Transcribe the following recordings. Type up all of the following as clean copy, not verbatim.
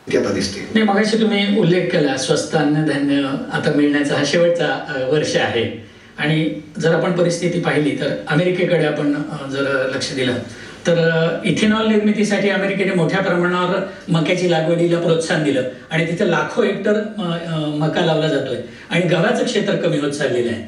आता दिसते. नाही, मगाशी तुम्ही उल्लेख केला स्वस्त अन्नधान्य आता मिळण्याचा हा शेवटचा वर्ष आहे आणि जर आपण परिस्थिती पाहिली तर अमेरिकेकडे आपण जर लक्ष दिलं तर इथेनॉल निर्मितीसाठी अमेरिकेने मोठ्या प्रमाणावर मक्याची लागवडीला प्रोत्साहन दिलं आणि तिथे लाखो हेक्टर मका लावला जातोय आणि गव्हाचं क्षेत्र कमी होत चाललेलं आहे.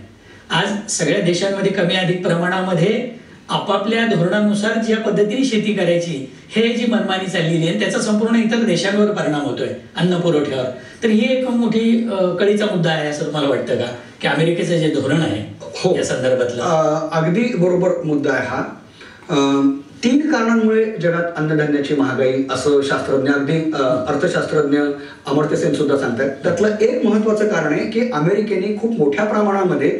आज सगळ्या देशांमध्ये कमी अधिक प्रमाणामध्ये आपापल्या धोरणानुसार ज्या पद्धतीने शेती करायची हे जी मनमानी चाललेली आहे त्याचा संपूर्ण इतर देशांवर परिणाम होतोय अन्न पुरवठ्यावर. तर ही एक मोठी कळीचा मुद्दा आहे असं तुम्हाला वाटतं का की अमेरिकेचं जे धोरण आहे या संदर्भातलं? अगदी बरोबर मुद्दा आहे हा. 3 कारणांमुळे जगात अन्नधान्याची महागाई असं शास्त्रज्ञ अगदी अर्थशास्त्रज्ञ अमर्त्य सेन सुद्धा सांगतात. त्यातलं एक महत्वाचं कारण आहे की अमेरिकेने खूप मोठ्या प्रमाणामध्ये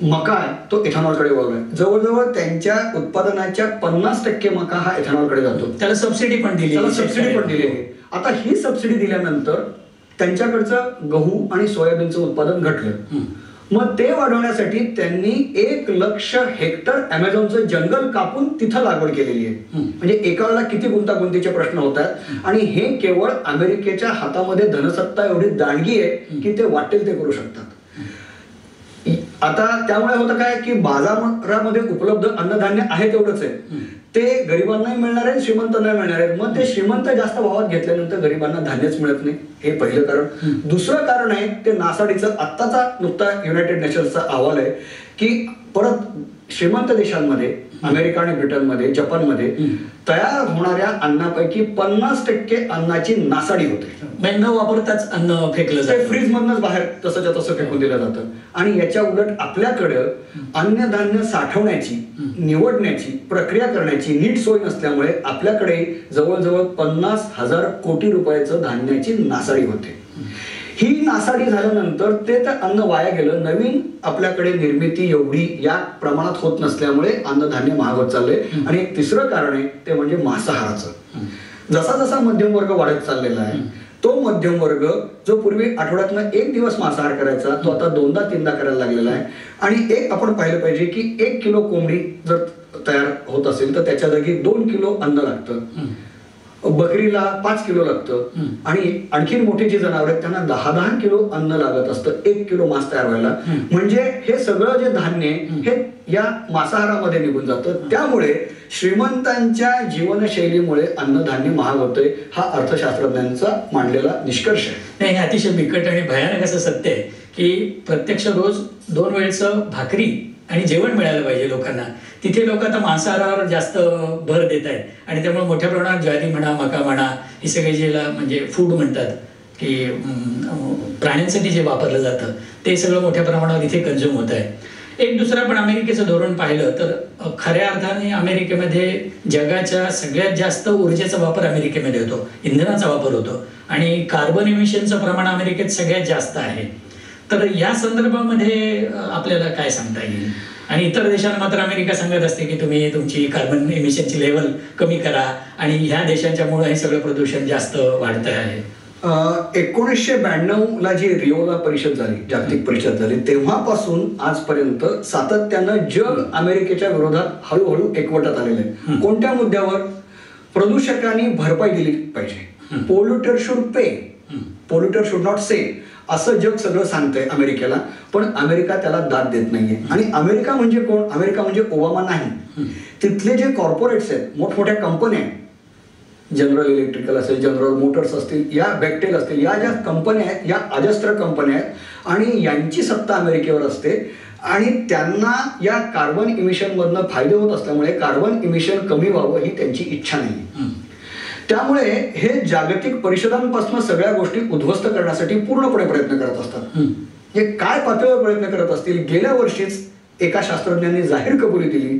मका आहे तो इथेनॉलकडे वळलाय. जवळजवळ त्यांच्या उत्पादनाच्या 50% मका हा इथेनॉलकडे जातो. त्याला सबसिडी पण दिली आहे. आता ही सबसिडी दिल्यानंतर त्यांच्याकडचं गहू आणि सोयाबीनचं उत्पादन घटलं. मग ते वाढवण्यासाठी त्यांनी 1 लाख हेक्टर अमेझॉनचं जंगल कापून तिथं लागवड केलेली आहे. म्हणजे एकाला किती गुंतागुंतीचे प्रश्न होतात आणि हे केवळ अमेरिकेच्या हातामध्ये धनसत्ता एवढी दांडगी आहे की ते वाटेल ते करू शकतात. आता त्यामुळे होतं काय की बाजारामध्ये उपलब्ध अन्नधान्य आहे तेवढंच आहे, ते गरिबांनाही मिळणार आहे, श्रीमंतांना मिळणार आहे. मग ते श्रीमंत जास्त भावात घेतल्यानंतर गरिबांना धान्यच मिळत नाही, हे पहिलं कारण. दुसरं कारण आहे ते नासाडीचं आत्ताचा नुकता युनायटेड नेशन्सचा अहवाल आहे की परत श्रीमंत देशांमध्ये अमेरिका आणि ब्रिटनमध्ये जपानमध्ये तयार होणाऱ्या अन्नापैकी 50% अन्नाची नासाडी होते. न वापरताच अन्न फेकलं जातं, फ्रीज मधनच बाहेर तसंच्या तसं फेकून दिलं जातं. आणि याच्या उलट आपल्याकडं अन्नधान्य साठवण्याची निवडण्याची प्रक्रिया करण्याची नीट सोय नसल्यामुळे आपल्याकडे जवळजवळ 50,000 कोटी रुपयाचं धान्याची नासाडी होते. ही नासाडी झाल्यानंतर ते तर अन्न वाया गेलं. नवीन आपल्याकडे निर्मिती एवढी या प्रमाणात होत नसल्यामुळे अन्नधान्य महाग होत चाललंय. आणि एक तिसरं कारण आहे ते म्हणजे मांसाहाराचं. जसा जसा मध्यम वर्ग वाढत चाललेला आहे तो मध्यम वर्ग जो पूर्वी आठवड्यातनं 1 दिवस मांसाहार करायचा तो आता 2दा-3दा करायला लागलेला आहे. आणि एक आपण पाहिलं पाहिजे की 1 किलो कोंबडी जर तयार होत असेल तर त्याच्या जागी 2 किलो अन्न लागतं. बकरीला 5 किलो लागतं आणि आणखीन मोठी जी जनावर आहेत त्यांना 10-10 किलो अन्न लागत असतं 1 किलो मांस तयार व्हायला. म्हणजे हे सगळं जे धान्य हे या मांसाहारामध्ये निघून जातं. त्यामुळे श्रीमंतांच्या जीवनशैलीमुळे अन्नधान्य महाग होतंय, हा अर्थशास्त्रज्ञांचा मांडलेला निष्कर्ष आहे. नाही, हे अतिशय बिकट आणि भयानक असं सत्य आहे की प्रत्यक्ष रोज 2 वेळचं भाकरी आणि जेवण मिळालं पाहिजे लोकांना. तिथे लोक आता मांसाहारावर जास्त भर देत आहेत आणि त्यामुळे मोठ्या प्रमाणात ज्वारी म्हणा मका म्हणा हे सगळे जे म्हणजे फूड म्हणतात की प्राण्यांसाठी जे वापरलं जातं ते सगळं मोठ्या प्रमाणावर इथे कन्झ्युम होत आहे. एक दुसरं पण अमेरिकेचं धोरण पाहिलं तर खऱ्या अर्थाने अमेरिकेमध्ये जगाच्या सगळ्यात जास्त ऊर्जेचा वापर अमेरिकेमध्ये होतो, इंधनाचा वापर होतो आणि कार्बन इमिशनचं प्रमाण अमेरिकेत सगळ्यात जास्त आहे. तर या संदर्भामध्ये आपल्याला काय सांगता येईल? आणि इतर देशांना मात्र अमेरिका सांगत असते की तुम्ही तुमची कार्बन इमिशनची लेवल कमी करा आणि ह्या देशांच्यामुळे हे सगळं प्रदूषण जास्त वाढत आहे. 1992ला जी रिओला परिषद झाली, जागतिक परिषद झाली, तेव्हापासून आजपर्यंत सातत्यानं जग अमेरिकेच्या विरोधात हळूहळू एकवटात आलेलं आहे. कोणत्या मुद्द्यावर? प्रदूषकांनी भरपाई दिली पाहिजे. पोल्युटर शुड पे, पोल्युटर शुड नॉट से, असं जग सगळं सांगतंय अमेरिकेला. पण अमेरिका त्याला दाद देत नाहीये. आणि अमेरिका म्हणजे कोण? अमेरिका म्हणजे ओबामा नाही. तिथले जे कॉर्पोरेट्स आहेत, मोठमोठ्या कंपन्या आहेत, जनरल इलेक्ट्रिकल असेल, जनरल मोटर्स असतील, या बेक्टेल असतील, या ज्या कंपन्या आहेत या अजस्त्र कंपन्या आहेत आणि यांची सत्ता अमेरिकेवर असते. आणि त्यांना या कार्बन इमिशन मधनं फायदे होत असल्यामुळे कार्बन इमिशन कमी व्हावं ही त्यांची इच्छा नाही. त्यामुळे हे जागतिक परिषदांपासून सगळ्या गोष्टी उद्ध्वस्त करण्यासाठी पूर्णपणे प्रयत्न करत असतात. हे काय पातळीवर प्रयत्न करत असतील? गेल्या वर्षीच एका शास्त्रज्ञांनी जाहीर कबुली दिली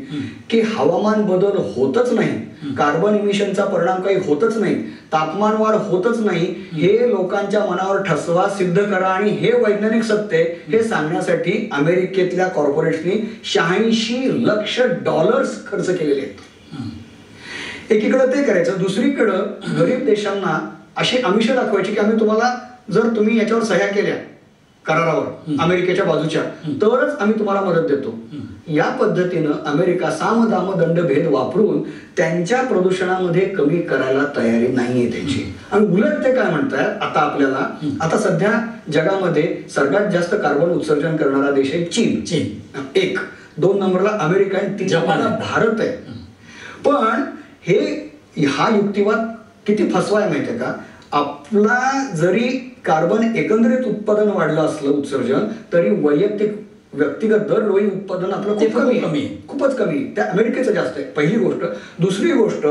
की हवामान बदल होतच नाही, कार्बन इमिशनचा परिणाम काही होतच नाही, तापमान वाढ होतच नाही, हे लोकांच्या मनावर ठसवा, सिद्ध करा. आणि हे वैज्ञानिक सत्य हे सांगण्यासाठी अमेरिकेतल्या कॉर्पोरेट्सनी $86 लाख खर्च केलेले आहेत. एकीकडे ते करायचं, दुसरीकडं गरीब देशांना अशी आमिष दाखवायची की आम्ही तुम्हाला, जर तुम्ही याच्यावर सह्या केल्या करारावर अमेरिकेच्या बाजूच्या, तरच आम्ही तुम्हाला मदत देतो. या पद्धतीनं अमेरिका साम दाम दंड भेद वापरून त्यांच्या प्रदूषणामध्ये कमी करायला तयारी नाहीये त्यांची. आणि उलट ते काय म्हणतात आता आपल्याला, आता सध्या जगामध्ये सर्वात जास्त कार्बन उत्सर्जन करणारा देश आहे चीन. 1, 2 नंबरला अमेरिका आणि 3 नंबरला भारत आहे. पण हा युक्तिवाद किती फसवाय माहितीये का? आपला जरी कार्बन एकंदरीत उत्पादन वाढलं असलं उत्सर्जन, तरी वैयक्तिक व्यक्तिगत दरडोई उत्पादन आपलं खूप कमी आहे, खूपच कमी. त्या अमेरिकेचं जास्त आहे, पहिली गोष्ट. दुसरी गोष्ट,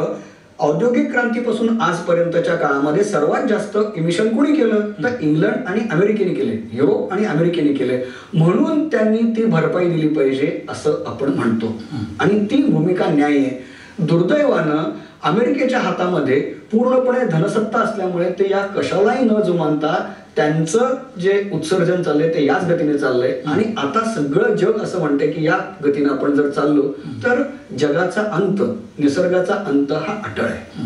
औद्योगिक क्रांतीपासून आजपर्यंतच्या काळामध्ये सर्वात जास्त इमिशन कोणी केलं? तर इंग्लंड आणि अमेरिकेने केले, युरोप आणि अमेरिकेने केले. म्हणून त्यांनी ती भरपाई दिली पाहिजे असं आपण म्हणतो, आणि ती भूमिका न्याय आहे. दुर्दैवानं अमेरिकेच्या हातामध्ये पूर्णपणे धनसत्ता असल्यामुळे ते या कशालाही न जुमानता त्यांचं जे उत्सर्जन चाललंय ते याच गतीने चाललंय. आणि आता सगळं जग असं म्हणतंय की या गतीने आपण जर चाललो तर जगाचा अंत, निसर्गाचा अंत हा अटळ आहे.